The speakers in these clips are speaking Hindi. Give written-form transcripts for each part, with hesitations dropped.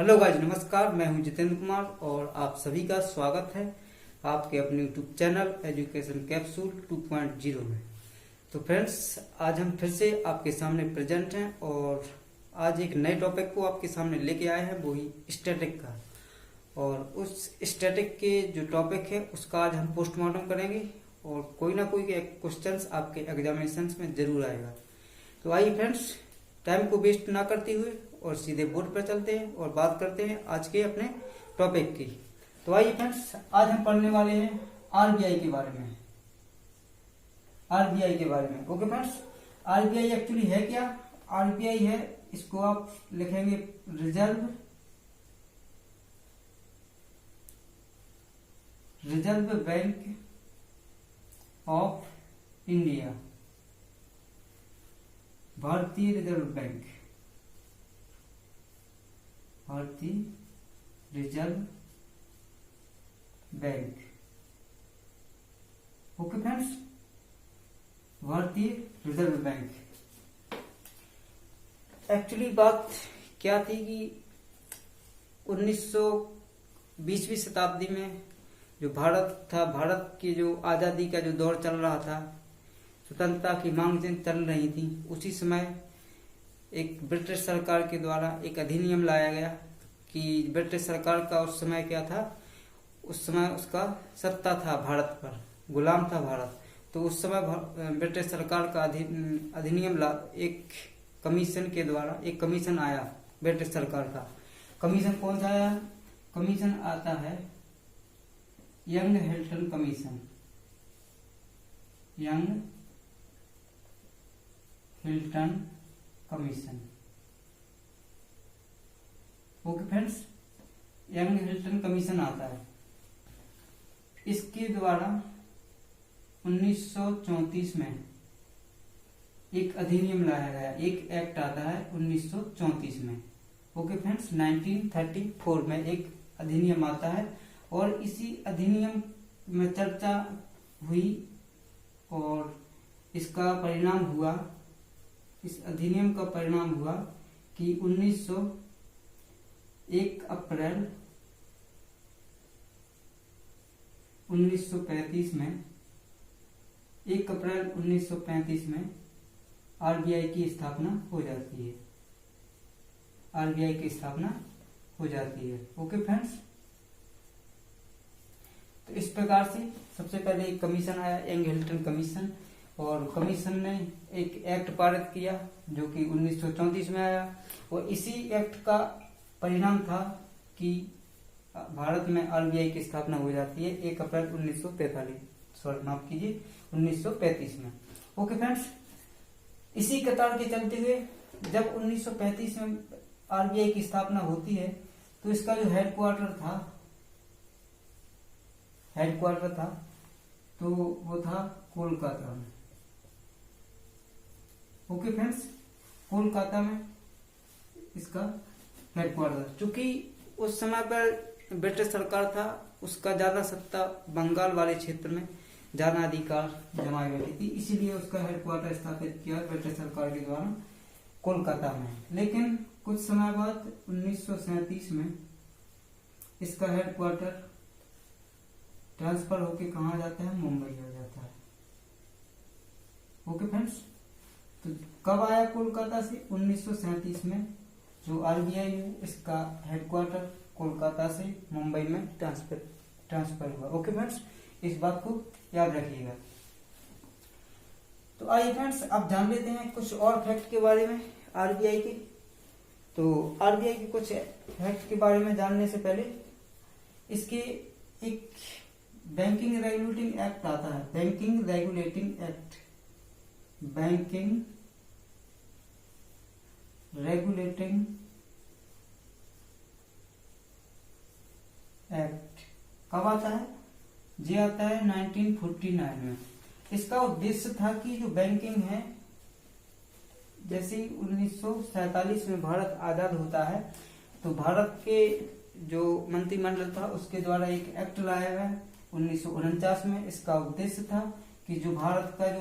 हेलो गाइज, नमस्कार। मैं हूं जितेंद्र कुमार और आप सभी का स्वागत है आपके अपने यूट्यूब चैनल एजुकेशन कैप्सूल 2.0 में। तो फ्रेंड्स, आज हम फिर से आपके सामने प्रेजेंट हैं और आज एक नए टॉपिक को आपके सामने लेके आए हैं, वो ही स्टैटिक का। और उस स्टैटिक के जो टॉपिक है उसका आज हम पोस्टमार्टम करेंगे और कोई ना कोई क्वेश्चंस आपके एग्जामिनेशंस में जरूर आएगा। तो आइए फ्रेंड्स, टाइम को वेस्ट ना करते हुए और सीधे बोर्ड पर चलते हैं और बात करते हैं आज के अपने टॉपिक की। तो आइए फ्रेंड्स, आज हम पढ़ने वाले हैं आरबीआई के बारे में। आरबीआई के बारे में ओके फ्रेंड्स, आरबीआई एक्चुअली है क्या? आरबीआई है, इसको आप लिखेंगे रिजर्व बैंक ऑफ इंडिया, भारतीय रिजर्व बैंक, भारतीय रिजर्व बैंक। ओके फ्रेंड्स, भारतीय रिजर्व बैंक। एक्चुअली बात क्या थी कि 1920वीं शताब्दी में जो भारत था, भारत की जो आजादी का जो दौर चल रहा था, स्वतंत्रता की मांग चल रही थी, उसी समय एक ब्रिटिश सरकार के द्वारा एक अधिनियम लाया गया कि ब्रिटिश सरकार का उस समय क्या था, उस समय उसका सत्ता था भारत पर, गुलाम था भारत। तो उस समय ब्रिटिश सरकार का अधिनियम एक कमीशन के द्वारा एक कमीशन आया ब्रिटिश सरकार का। कमीशन कौन सा आया? कमीशन आता है young Hilton commission, young Hilton commission. Okay friends, young Hilton commission आता है। इसके द्वारा 1934 में एक अधिनियम लाया गया, एक एक्ट आता है 1934 में। ओके फ्रेंड्स, 1934 में एक अधिनियम आता है और इसी अधिनियम में चर्चा हुई और इसका परिणाम हुआ, इस अधिनियम का परिणाम हुआ कि 1 अप्रैल 1935 में, 1 अप्रैल 1935 में आरबीआई की स्थापना हो जाती है। आरबीआई की स्थापना हो जाती है। ओके फ्रेंड्स, तो इस प्रकार से सबसे पहले एक कमीशन आया, यंग हिल्टन कमीशन, और कमीशन ने एक एक्ट पारित किया जो कि 1934 में आया। और इसी एक्ट का परिणाम था कि भारत में आरबीआई की स्थापना हो जाती है 1 अप्रैल 1935 में। ओके फ्रेंड्स, इसी कतार के चलते हुए जब 1935 में आरबीआई की स्थापना होती है तो इसका जो हेडक्वार्टर था तो वो था कोलकाता में। ओके फ्रेंड्स, कोलकाता में इसका हेडक्वार्टर। चूंकि उस समय पर ब्रिटिश सरकार था, उसका ज्यादा सत्ता बंगाल वाले क्षेत्र में ज्यादा अधिकार जमाई बैठी थी, इसीलिए उसका हेडक्वार्टर स्थापित किया ब्रिटिश सरकार के द्वारा कोलकाता में। लेकिन कुछ समय बाद 1937 में इसका हेडक्वार्टर ट्रांसफर होके कहा जाता है? मुंबई आ जाता है। ओके फ्रेंड्स, तो कब आया कोलकाता से? 1937 में जो आरबीआई है इसका हेडक्वार्टर कोलकाता से मुंबई में ट्रांसफर हुआ। ओके फ्रेंड्स, इस बात को याद रखिएगा। तो आइए फ्रेंड्स, अब जान लेते हैं कुछ और फैक्ट के बारे में आरबीआई के। तो आरबीआई के कुछ फैक्ट के बारे में जानने से पहले इसके एक बैंकिंग रेगुलेटिंग एक्ट आता है, banking regulating act, banking regulating act कब आता है? ये आता है 1949 में। इसका उद्देश्य था कि जो बैंकिंग है, जैसे 1947 में भारत आजाद होता है तो भारत के जो मंत्रिमंडल था उसके द्वारा एक एक्ट लाया गया 1949 में। इसका उद्देश्य था कि जो भारत का जो,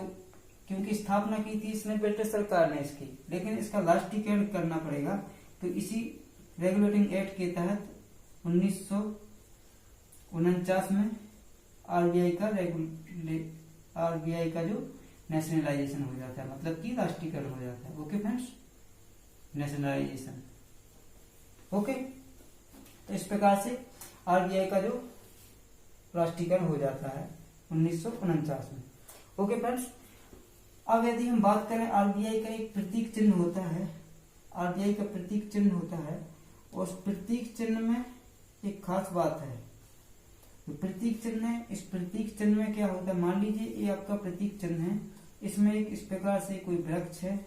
क्योंकि स्थापना की थी इसने ब्रिटिश सरकार ने इसकी, लेकिन इसका राष्ट्रीयकरण करना पड़ेगा, तो इसी रेगुलेटिंग एक्ट के तहत 1949 में आरबीआई का जो नेशनलाइजेशन हो जाता है, मतलब कि राष्ट्रीयकरण हो जाता है। Okay friends, nationalisation. ओके, तो इस प्रकार से आरबीआई का जो राष्ट्रीयकरण हो जाता है 1949 में। ओके फ्रेंड्स, अब यदि हम बात करें, आरबीआई का एक प्रतीक चिन्ह होता है, आरबीआई का प्रतीक चिन्ह होता है, और उस प्रतीक चिन्ह में एक खास बात है। तो प्रतीक चिन्ह है, इस प्रतीक चिन्ह में क्या होता है, मान लीजिए ये आपका प्रतीक चिन्ह है, इसमें एक इस प्रकार से कोई वृक्ष है,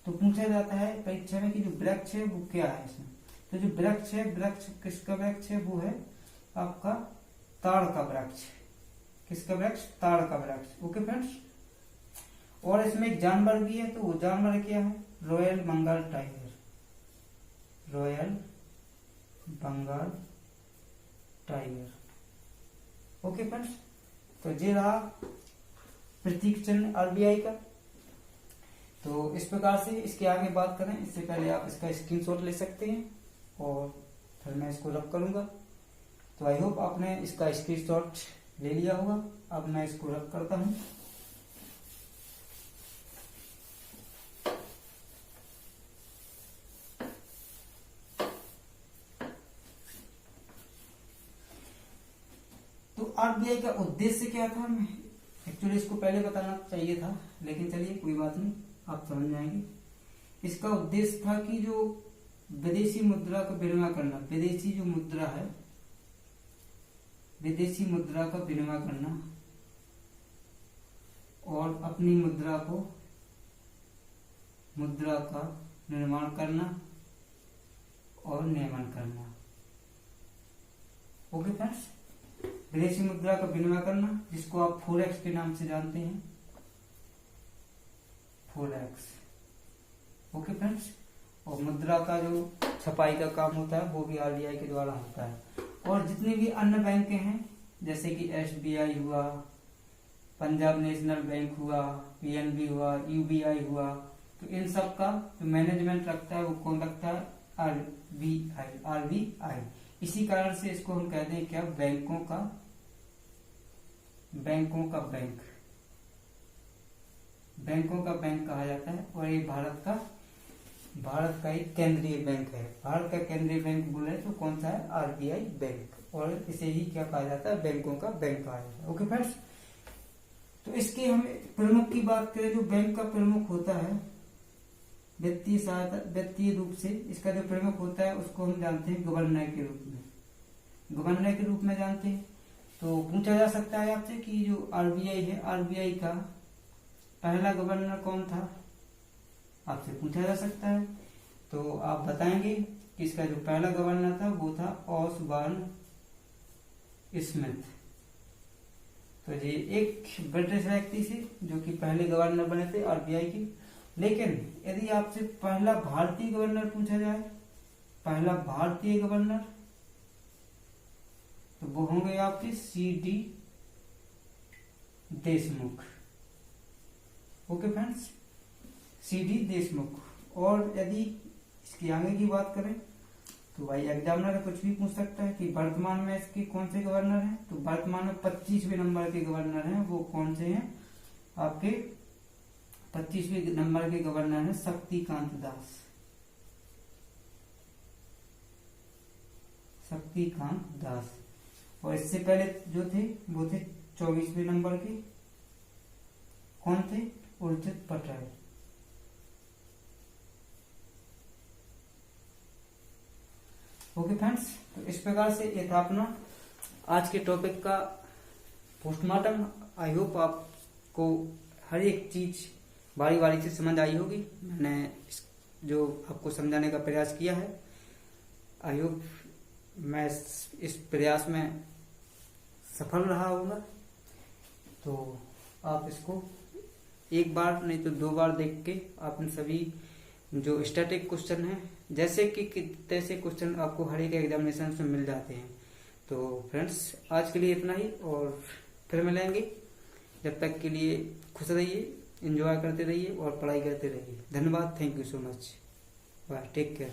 तो पूछा जाता है परीक्षा में कि जो वृक्ष है वो क्या है इसमें। तो जो वृक्ष है, वृक्ष किसका वृक्ष है, वो है आपका ताड़ का वृक्ष। किसका वृक्ष, ताड़ का वृक्ष। ओके फ्रेंड्स, और इसमें एक जानवर भी है, तो वो जानवर क्या है, royal Bengal tiger. Royal Bengal tiger. Okay friends, तो ये रहा प्रतीक चिन्ह आरबीआई का। तो इस प्रकार से इसके आगे बात करें, इससे पहले आप इसका स्क्रीनशॉट ले सकते हैं और फिर मैं इसको रब करूंगा। तो आई होप आपने इसका स्क्रीनशॉट ले लिया होगा। अब मैं इसको रब करता हूं। तो आरबीआई का उद्देश्य क्या था, मैं एक्चुअली इसको पहले बताना चाहिए था, लेकिन चलिए कोई बात नहीं, आप समझ जाएंगे। इसका उद्देश्य था कि जो विदेशी मुद्रा का विनिमय करना, विदेशी जो मुद्रा है, विदेशी मुद्रा का विनिमय करना और अपनी मुद्रा का निर्माण करना और नियमन करना। ओके फ्रेंड्स, विदेशी मुद्रा का विनिमय करना, जिसको आप फॉरेक्स के नाम से जानते हैं, फॉरेक्स। ओके फ्रेंड्स, और मुद्रा का जो छपाई का काम होता है वो भी आरबीआई के द्वारा होता है। और जितनी भी अन्य बैंक हैं, जैसे कि एसबीआई हुआ, पंजाब नेशनल बैंक हुआ, पीएनबी हुआ, यूबीआई हुआ, तो इन सब का जो मैनेजमेंट रखता है वो कौन रखता है, आरबीआई। इसी कारण से इसको हम कहते हैं क्या, बैंकों का बैंक, बैंकों का बैंक कहा जाता है। और ये भारत का एक केंद्रीय बैंक है। भारत का केंद्रीय बैंक बोले तो कौन सा है, आरबीआई बैंक, और इसे ही क्या कहा जाता है, बैंकों का बैंक कहा जाता है। ओके फ्रेंड्स, तो इसके हम प्रमुख की बात करें, जो बैंक का प्रमुख होता है वित्तीय सहायता, वित्तीय रूप से इसका जो प्रमुख होता है उसको हम जानते हैं गवर्नर के रूप में, गवर्नर के रूप में जानते हैं। तो पूछा जा सकता है आपसे कि जो आरबीआई है, आरबीआई का पहला गवर्नर कौन था, आपसे पूछा जा सकता है। तो आप बताएंगे कि इसका जो पहला गवर्नर था वो था ऑसबॉर्न स्मिथ। तो ये एक ब्रिटिश व्यक्ति थे जो कि पहले गवर्नर बने थे आरबीआई के। लेकिन यदि आपसे पहला भारतीय गवर्नर पूछा जाए, पहला भारतीय गवर्नर, तो वो होंगे आपके CD Deshmukh. Okay friends, CD Deshmukh. और यदि इसकी आगे की बात करें तो भाई एग्जामिनर कुछ भी पूछ सकता है कि वर्तमान में इसके कौन से गवर्नर हैं, तो वर्तमान में 25वें नंबर के गवर्नर हैं, वो कौन से हैं, आपके 25वें नंबर के गवर्नर हैं शक्तिकांत दास। शक्तिकांत दास। और इससे पहले जो थे वो थे 24वें नंबर के, कौन थे, उर्जित पटेल। ओके फ्रेंड्स, तो इस प्रकार से ये था अपना आज के टॉपिक का पोस्टमार्टम। आई होप आपको हर एक चीज बारी बारी से समझ आई होगी। मैंने जो आपको समझाने का प्रयास किया है, आई होप मैं इस प्रयास में सफल रहा होगा। तो आप इसको एक बार नहीं तो 2 बार देख के आप इन सभी जो स्टैटिक क्वेश्चन है, जैसे कि तैसे क्वेश्चन आपको हर एक एग्जामिनेशन में मिल जाते हैं। तो फ्रेंड्स, आज के लिए इतना ही, और फिर मिलेंगे। जब तक के लिए खुश रहिए, एंजॉय करते रहिए और पढ़ाई करते रहिए। धन्यवाद, thank you so much, bye, take care.